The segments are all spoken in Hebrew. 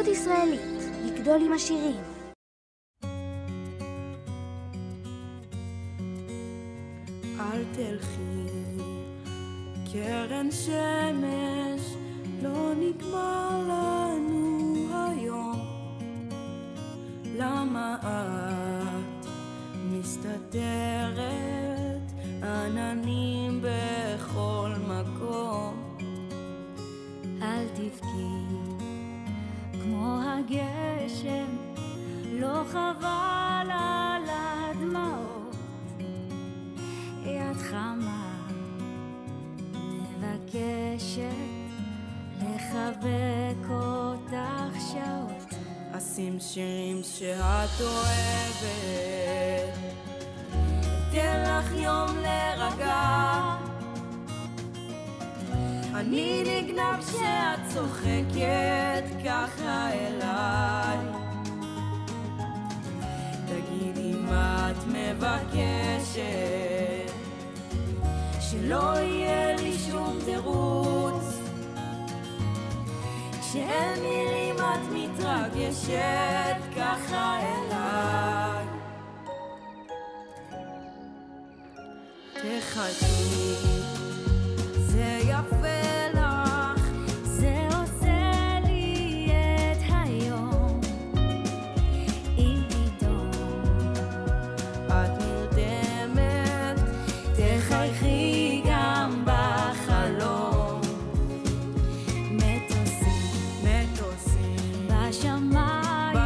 ילדות ישראלית, לגדול עם השירים. אל תלכי, קרן שמש, לא נגמר לנו היום. למה את מסתתרת, עננים בכל מקום? אל תבכי כמו הגשם, לא חבל על הדמעות. יד חמה מבקשת לחבק אותך שעות. אשים שירים שאת אוהבת, אתן לך יום לרגע. אני נגנב כשאת צוחקת ככה אליי. תגידי מה את מבקשת, שלא יהיה לי שום תירוץ. כשאין מילים את מתרגשת ככה אליי. תחכי, זה יפה לך, זה עושה לי את היום. אם פתאום את נרדמת, תחייכי גם בחלום. מטוסים בשמיים,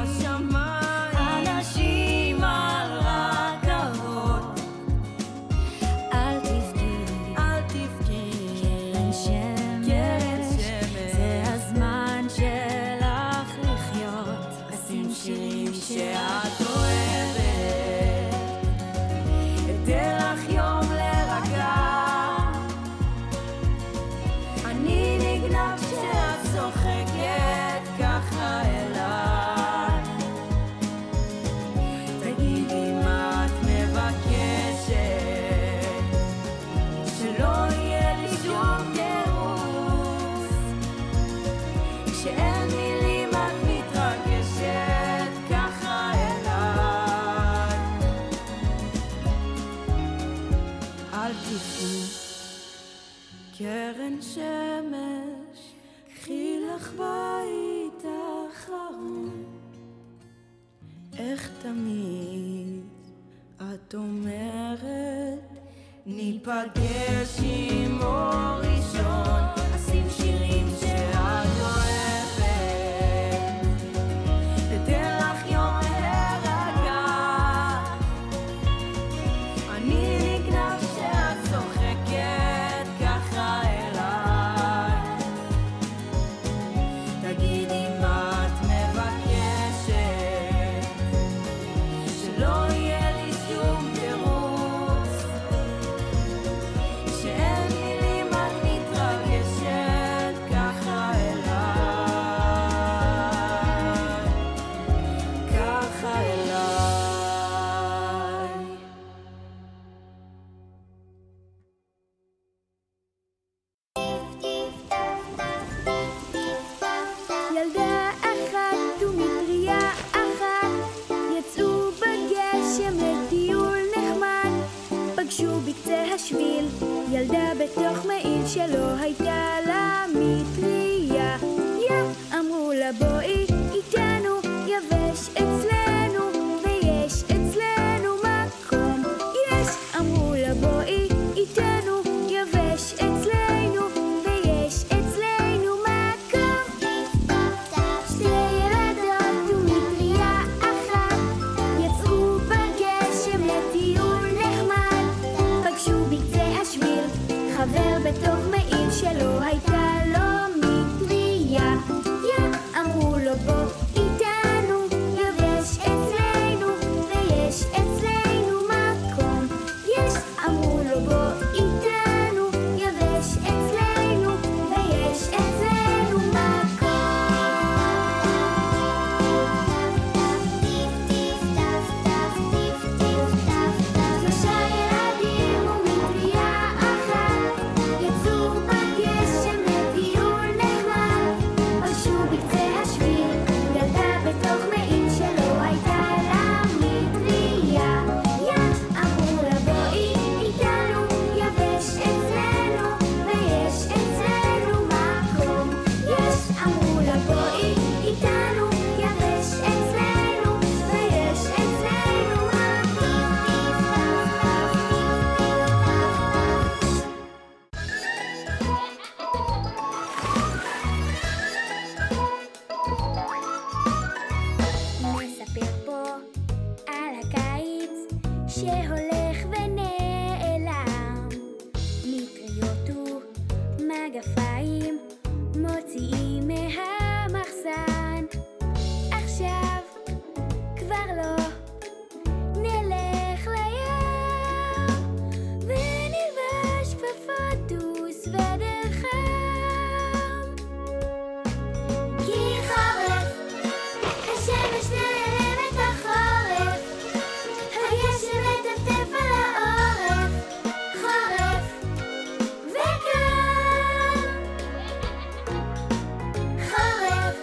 אנשים על רכבות. אל תבכי, קרן שמש, זה הזמן שלך לחיות. אשים שירים שאת אוהבת, אתן לך יום לרגע. אני נגנב כשאת צוחקת ככה אליי. תגידי מה את מבקשת, שלא יהיה לי שום תירוץ. כשאין מילים את מתרגשת ככה אליי. אל תפני, קרן שמש, קחי לך בית אחרון. איך תמיד את אומרת, ניפגש עם אור ראשון. אשים שירים שאת אוהבת, אתן לך יום להירגע. אני נגנב כשאת צוחקת ככה אליי. תגידי מה את מבקשת, שלא יהיה לי שום תירוץ. שאין מילים את מתרגשת ככה אליי. ככה אליי. ילדה אחת ומטריה אחת יצאו בגשם לטיול נחמד. פגשו בקצה השביל ילדה בתוך מעיל שלא הייתה לה מטריה. אמרו לה בואי איתנו, יבש אצלנו ויש אצלנו מקום. אמרו לה בואי איתנו, יבש אצלנו ויש אצלנו מקום. שתי ילדות ומטריה אחת יצאו בגשם לטיול נחמד. פגשו בקצה השביל חבר בתוך מעיל שלא מים מוציאים מהמחסן. עכשיו כבר לא נלך לים ונלבש כפפות וסוודר חם, כי חורף, השמש נעלם את החורף, הגשם מטפטף על העורף, חורף וקר. חורף,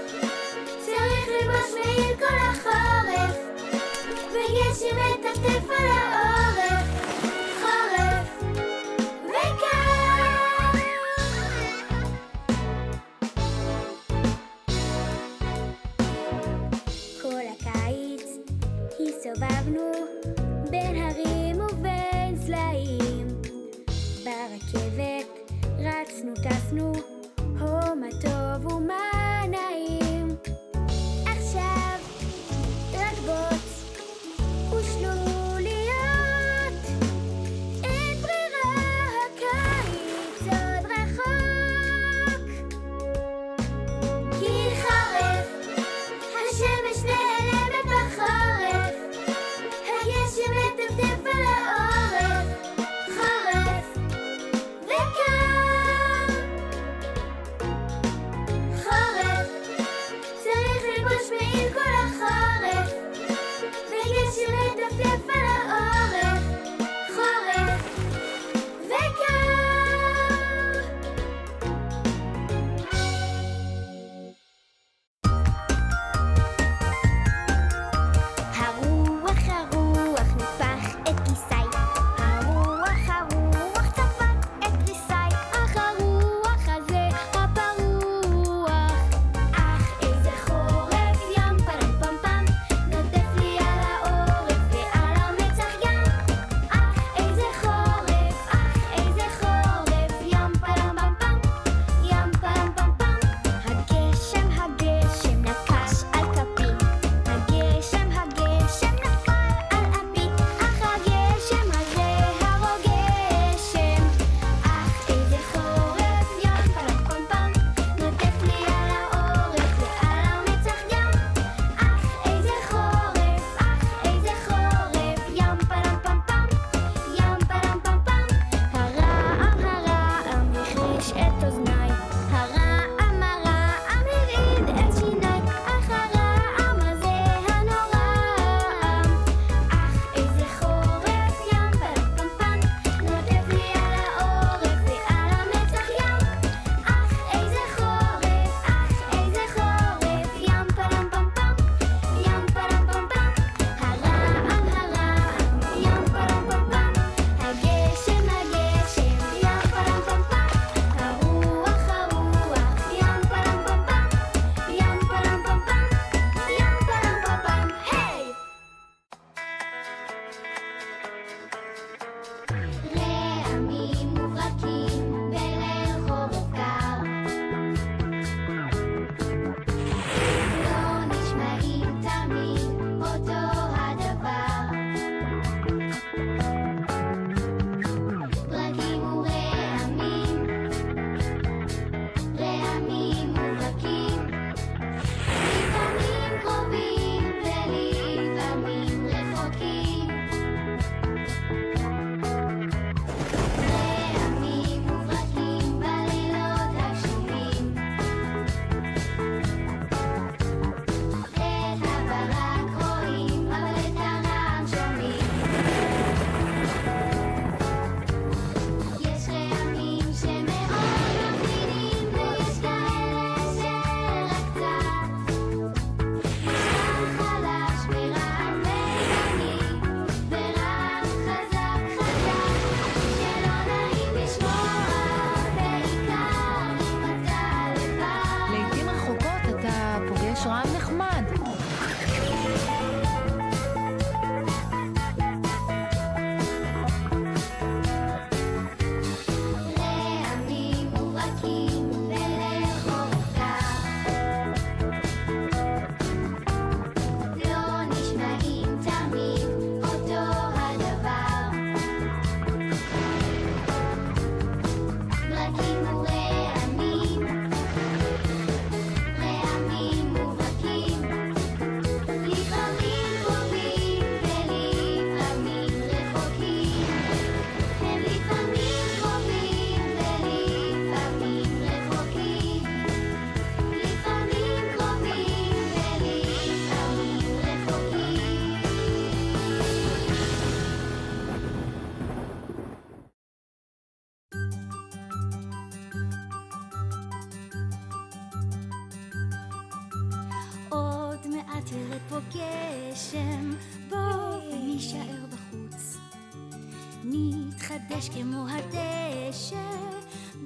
מתגשש כמו הדשא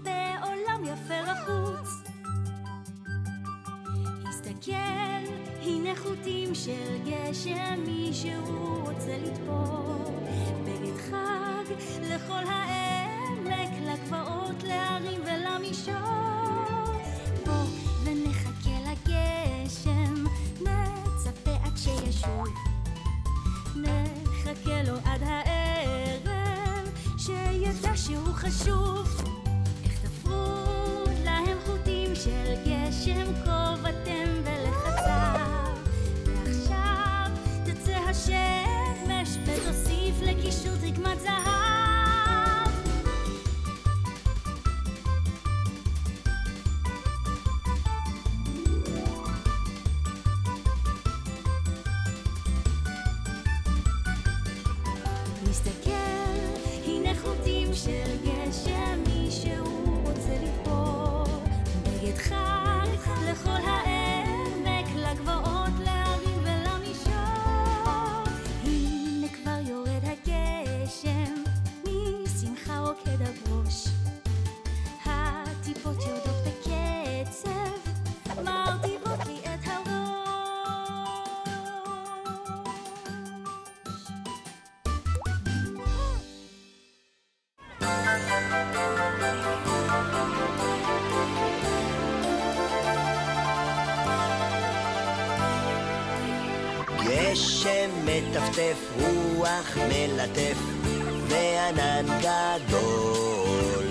בעולם יפה לחוץ. הסתכל, הנה חוטים של גשם, מישהו רוצה לתפור בגד חג לכל העמק, לגבעות, להרים ולמישור. בוא ונחכה לגשם, נצפה עד שישוב, נחכה לו עד הערב, שידע שהוא חשוב. איך תפרו להם חוטים של גשם, קובעתם ולחצב, ועכשיו תצא השמש ותוסיף לקישוט רקמת זהב. מסתכל, הנה חוטים של גשם, מישהו רוצה לתפור בגד חג לכל העמק, לגבעות, להרים ולמישור. הנה כבר יורד הגשם, משמחה רוקד הברוש, הטיפות יורדות בקצב, מרטיבות לי את הראש. גשם מטפטף, רוח מלטף, וענן גדול.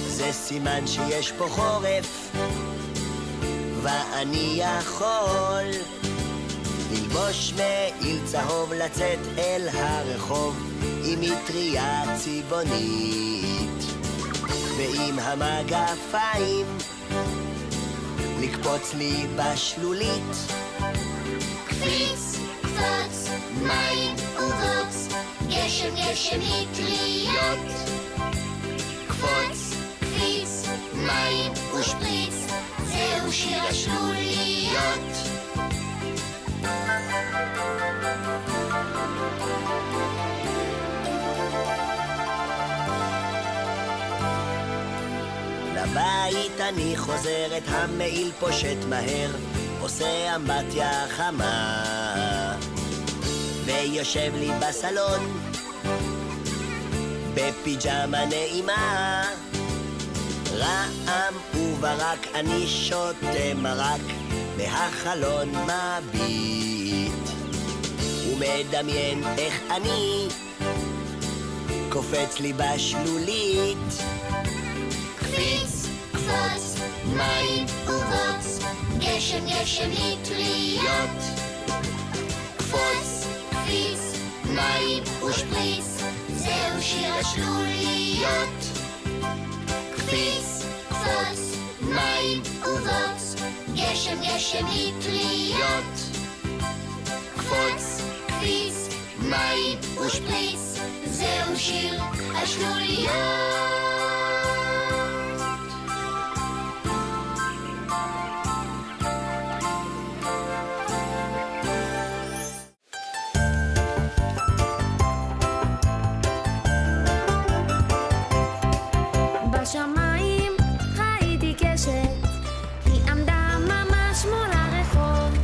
זה סימן שיש פה חורף, ואני יכול ללבוש מעיל צהוב, לצאת אל הרחוב עם מטריה צבעונית, ועם המגפיים לקפוץ לי בשלולית. קפיץ, קפוץ, מים ובוץ, גשם גשם מטריות. קפוץ, קפיץ, מים ושפריץ, זהו שיר השלוליות. לבית אני חוזרת, המעיל פושט מהר, עושה אמבטיה חמה, ויושב לי בסלון בפיג'מה נעימה. רעם וברק, אני שותה מרק, מהחלון מביט ומדמיין איך אני קופץ לי בשלולית. קפיץ, קפוץ, מים ובוץ, גשם גשם מטריות. קפוץ, קפיץ, מים ושפריץ, זהו שיר השלוליות. קפיץ, קפוץ, מים ובוץ, גשם גשם מטריות. קפוץ, קפיץ, מים ושפריץ, זהו שיר השלוליות. בשמיים ראיתי קשת, היא עמדה ממש מול הרחוב,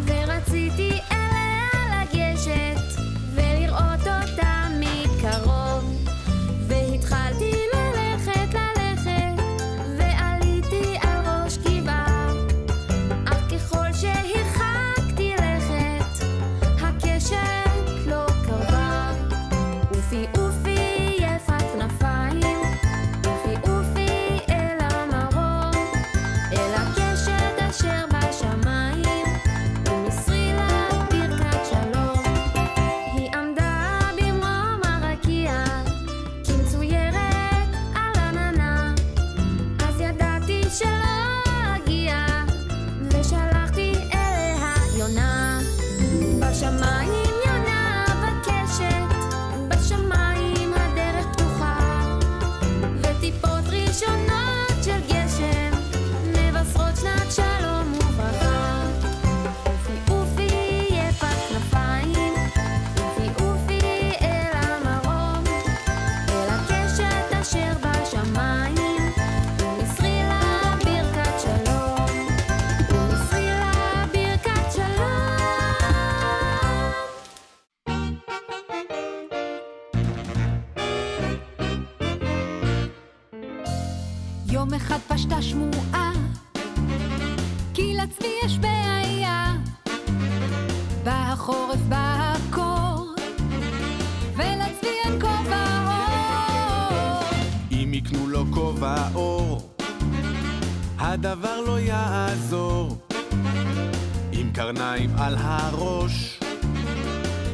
ורציתי אליה לגשת ולראות אותה מקרוב, והתחלתי אחד פשטה שמועה, כי לצבי יש בעיה. בא החורף, בא הקור, ולצבי אין כובע אור. אם יקנו לו כובע אור, הדבר לא יעזור. עם קרניים על הראש,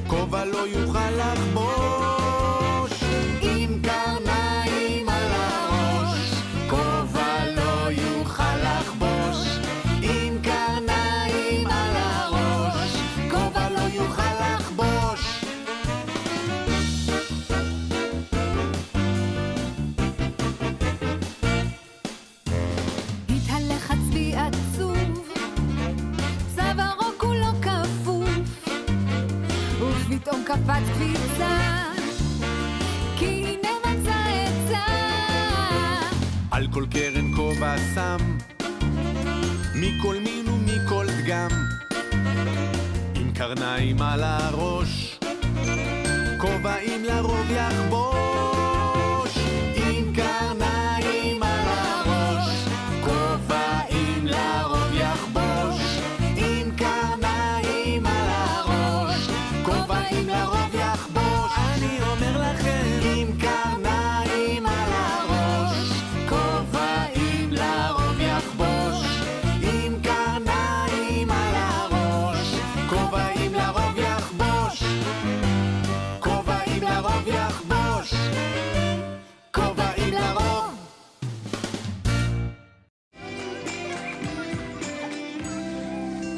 כובע לא יוכל לחבוש. עם קרניים על הראש, כובע לא יוכל לחבוש. עם קרניים על הראש, כובע לא יוכל לחבוש. התהלך הצבי עצוב, צווארו כולו כפוף, ופתאום קפץ קפיצה, כי הנה מצא עצה. על כל קרן כובע שם, מכל מין ומכל דגם. עם קרניים על הראש, כובעים לרוב יחבוש. עם קרניים על הראש, כובעים לרוב יחבוש. עם קרניים על הראש, כובעים לרוב יחבוש. אני אומר לכם, עם קרניים על הראש, כובעים לרוב יחבוש. עם קרניים על הראש, כובעים לרוב יחבוש. כובעים לרוב יחבוש. כובעים לרוב.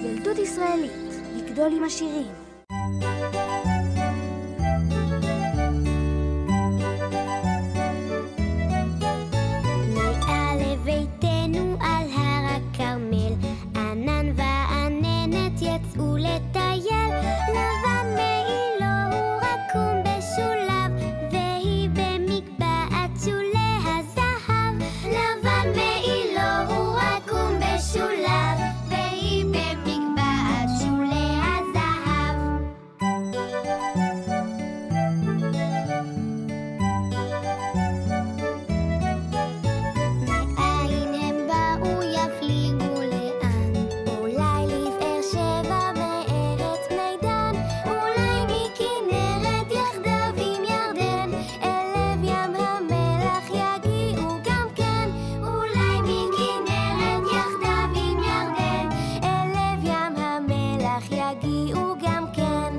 ילדות ישראלית, לגדול עם השירים. נראה לביתנו על הר הכרמל, ענן ועננת יצאו לטייל. לבן מעילו הוא רקום בשולב, והיא במגבעת שולי הזהב. לבן מעילו הוא רקום בשולב, והיא במגבעת שולי הזהב. מאין הם באו יפליגו לאן? אולי לבאר שבע בארץ בני דן, אולי מכנרת יחדיו עם ירדן, אל לב ים המלח יגיעו גם כן. אולי מכנרת יחדיו עם ירדן, אל לב ים המלח יגיעו גם כן.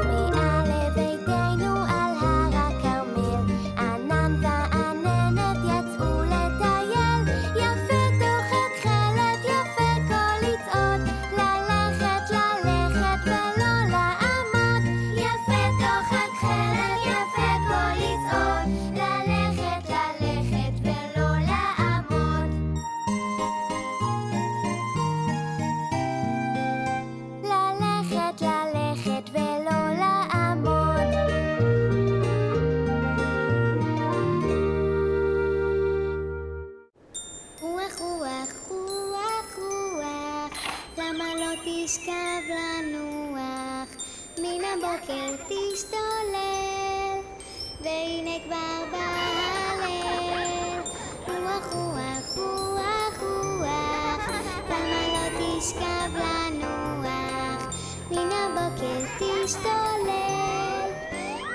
נראה לביתנו על הר הכרמל, ענן ועננת יצאו לטייל. יפה תוכת חלת, יפה כל לצעוד, ללכת ללכת ולא לעמוד. יפה תוכת חלת, יפה כל לצעוד, ללכת ללכת ולא לעמוד. ללכת ללכת ולא לעמוד. רוח רוח רוח רוח, למה לא תשכב לנוח? מן הבוקר תשתולל, והנה כבר בא הליל. רוח רוח רוח רוח, למה לא תשכב לנוח? מן הבוקר תשתולל,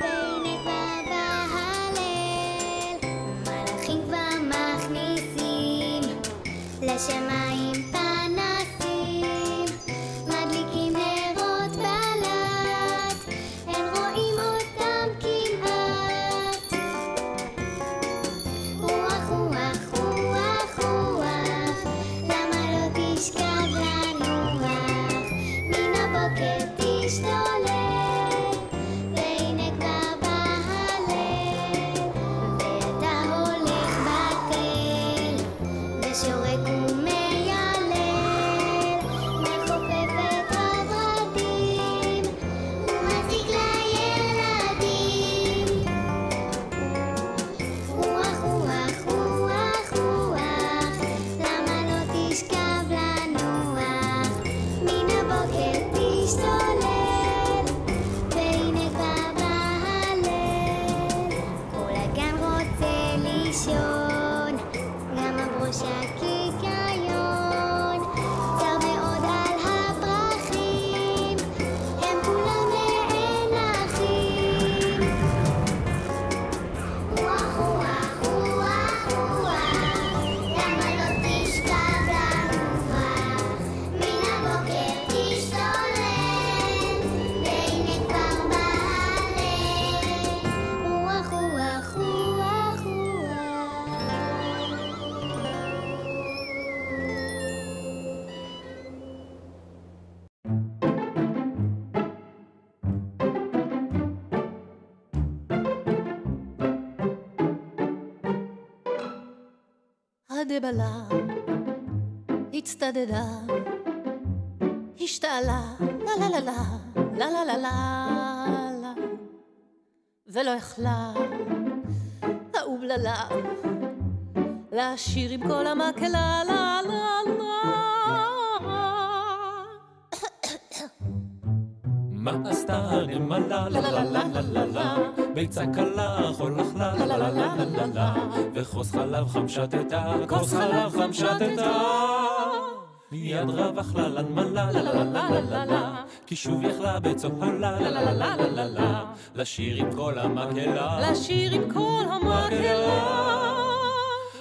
והנה כבר בא הליל. מלאכים כבר מכניסים לשמיים פנסים, מדליקים נרות בלט, אין רואים אותם כמעט. רוח רוח רוח רוח, למה לא תשכב לנוח? מן הבוקר תשתולל, והנה כבר בא הליל. ואתה הולך בתל ושורק ומיילל, הדבלה הצטדדה השתעלה לה לה לה לה לה לה לה לה ולא יכלה האובללה לשיר עם כל המקהלה לה לה לה מה עשתה הנמלה לה לה לה לה לה לה ביצה קלה חול אכלה לה לה לה לה לה לה וכוס חלב חם שתתה כוס חלב חם שתתה מיד רב אכלה לנמלה לה לה לה לה לה לה כי שוב יכלה בצוהלה לה לה לה לה לה לה לה לשיר עם כל המקהלה לשיר עם כל המקהלה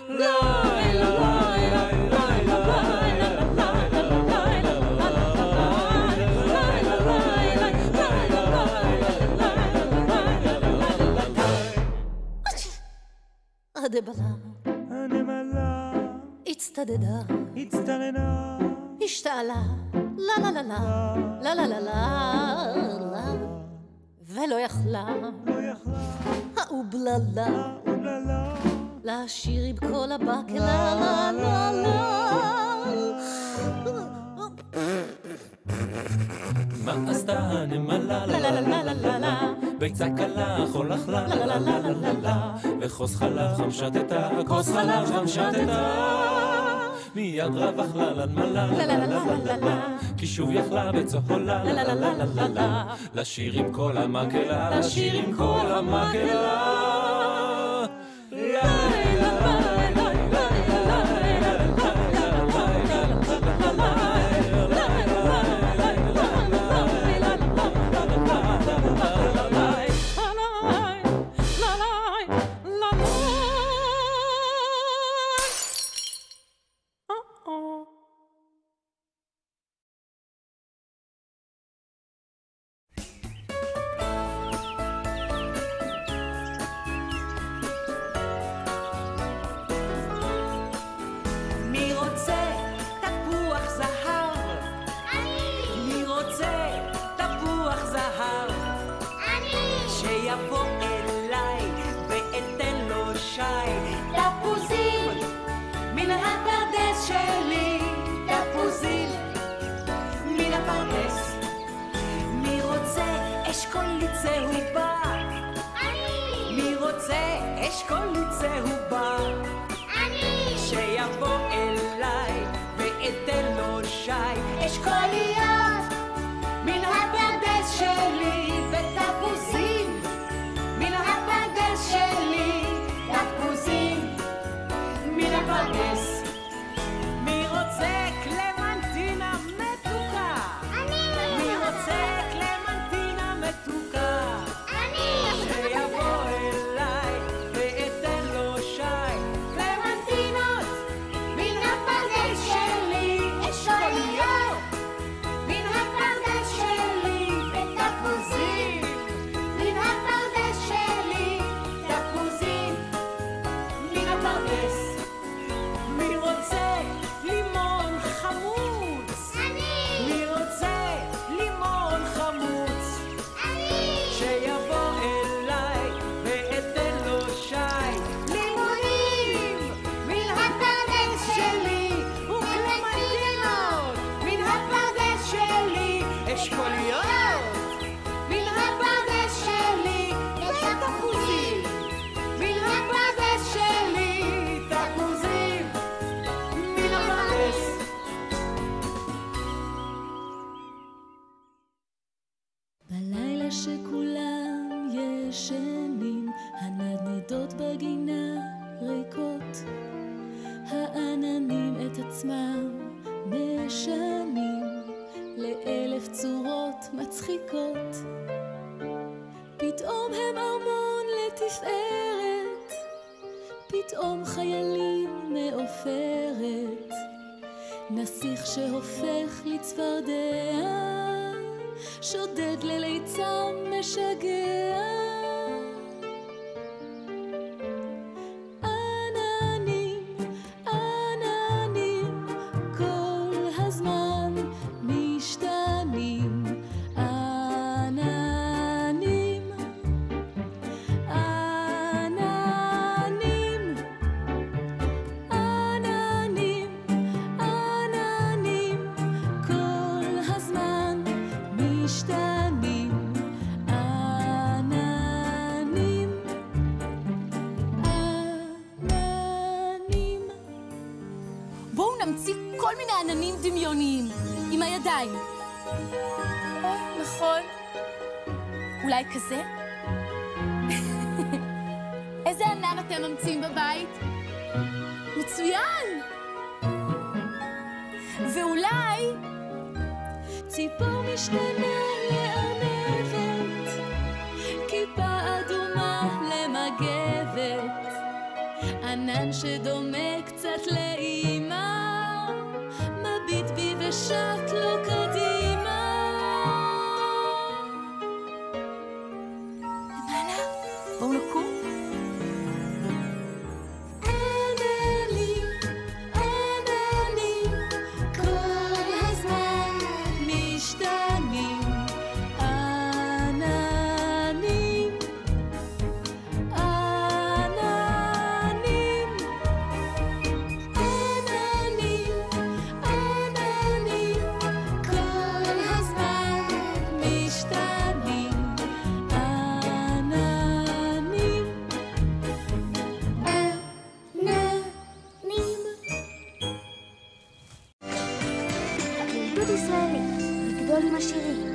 לה לה לה הדבלה הנמלה הצטדדה הצטרנה השתעלה לה לה לה לה לה לה לה לה ולא יכלה האובללה לשיר עם כל הבקלה לה לה לה מה עשתה הנמלה לה לה לה לה לה לה ביצה קלה חול אכלה לה לה לה לה לה לה וכוס חלב חם שתתה כוס חלב חם שתתה מיד רב אכלה לנמלה לה לה לה לה לה כי שוב יכלה בצוהלה לה לה לה לה לה לה לשיר עם כל המקהלה לשיר עם כל המקהלה כל מיני עננים דמיוניים, עם הידיים. אוי, נכון. אולי כזה? איזה ענן אתם ממציאים בבית? מצוין! ואולי ציפור משתנה לארנבת, כיפה אדומה למגבת, ענן שדומה קצת לאמא, מביט בי ושט לו קדימה. למעלה, בואו נקום. ילדות ישראלית, לגדול עם השירים.